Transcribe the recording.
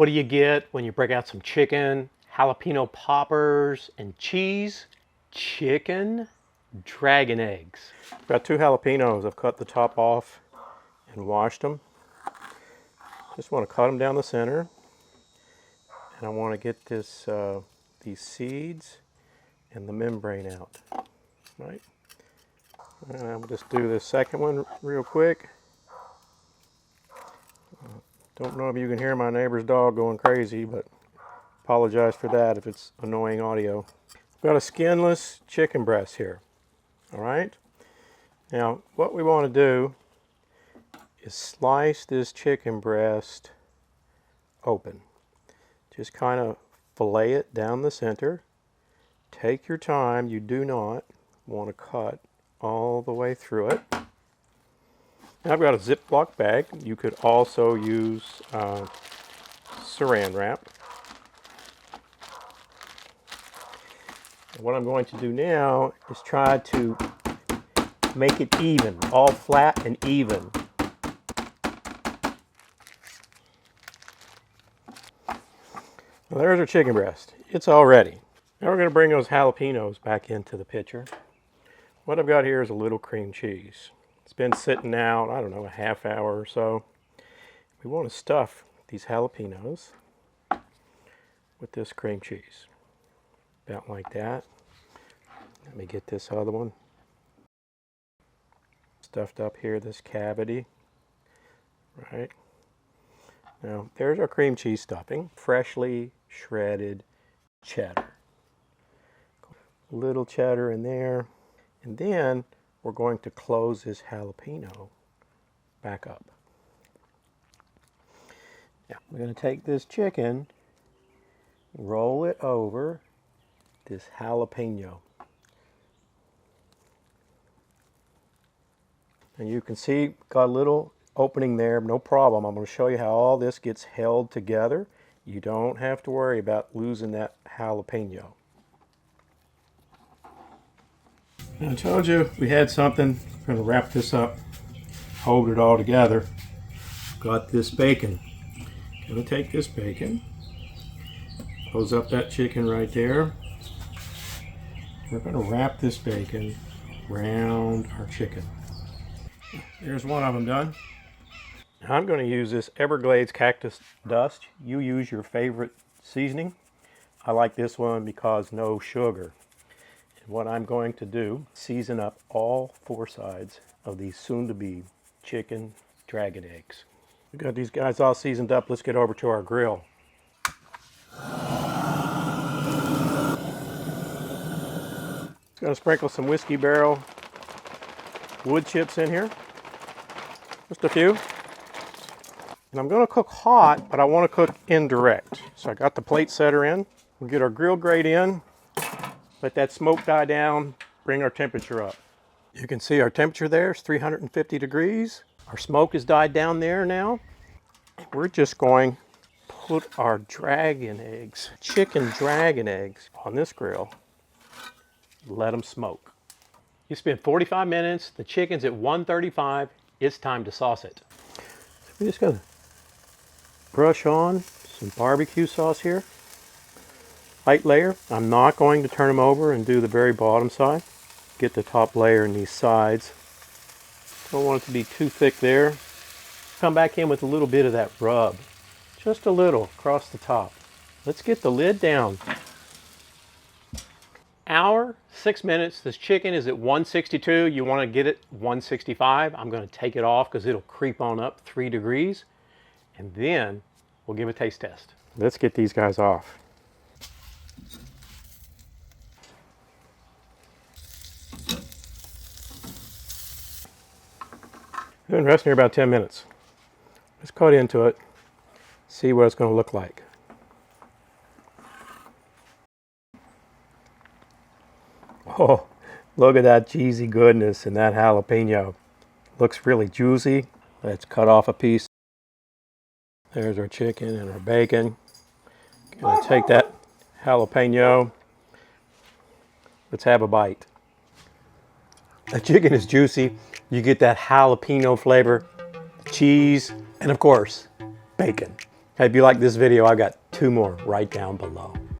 What do you get when you break out some chicken, jalapeno poppers, and cheese? Chicken dragon eggs. I've got 2 jalapenos. I've cut the top off and washed them. Just want to cut them down the center. And I want to get this these seeds and the membrane out. Right? And I'll just do this second one real quick. Don't know if you can hear my neighbor's dog going crazy, but apologize for that if it's annoying audio. I've got a skinless chicken breast here. All right. Now, what we want to do is slice this chicken breast open. Just kind of fillet it down the center. Take your time. You do not want to cut all the way through it. Now I've got a Ziploc bag. You could also use saran wrap. And what I'm going to do now is try to make it even, all flat and even. Well, there's our chicken breast. It's all ready. Now we're going to bring those jalapenos back into the picture. What I've got here is a little cream cheese. It's been sitting out, I don't know, a half hour or so. We want to stuff these jalapenos with this cream cheese. About like that. Let me get this other one. Stuffed up here, this cavity. Right. Now, there's our cream cheese stuffing. Freshly shredded cheddar. A little cheddar in there. And then we're going to close this jalapeno back up. Now, we're going to take this chicken, roll it over this jalapeno. And you can see, got a little opening there, no problem. I'm going to show you how all this gets held together. You don't have to worry about losing that jalapeno. I told you we had something. I'm going to wrap this up, hold it all together. Got this bacon. Going to take this bacon, close up that chicken right there. We're going to wrap this bacon around our chicken. There's one of them done. I'm going to use this Everglades cactus dust. You use your favorite seasoning. I like this one because no sugar. What I'm going to do, season up all 4 sides of these soon-to-be chicken dragon eggs. We got these guys all seasoned up. Let's get over to our grill. Just going to sprinkle some whiskey barrel wood chips in here. Just a few. And I'm going to cook hot, but I want to cook indirect. So I got the plate setter in. We'll get our grill grate in. Let that smoke die down, bring our temperature up. You can see our temperature there is 350 degrees. Our smoke has died down there now. We're just going to put our dragon eggs, chicken dragon eggs, on this grill. Let them smoke. You spend 45 minutes, the chicken's at 135, it's time to sauce it. So we're just going to brush on some barbecue sauce here. Light layer. I'm not going to turn them over and do the very bottom side. Get the top layer and these sides. Don't want it to be too thick there. Come back in with a little bit of that rub. Just a little across the top. Let's get the lid down. Hour, 6 minutes. This chicken is at 162. You want to get it 165. I'm going to take it off because it'll creep on up 3 degrees. And then we'll give a taste test. Let's get these guys off. Been resting here about 10 minutes. Let's cut into it, see what it's going to look like. Oh, look at that cheesy goodness and that jalapeno. Looks really juicy. Let's cut off a piece. There's our chicken and our bacon. Gonna take that jalapeno. Let's have a bite. The chicken is juicy. You get that jalapeno flavor, cheese, and of course, bacon. Hey, if you like this video, I've got 2 more right down below.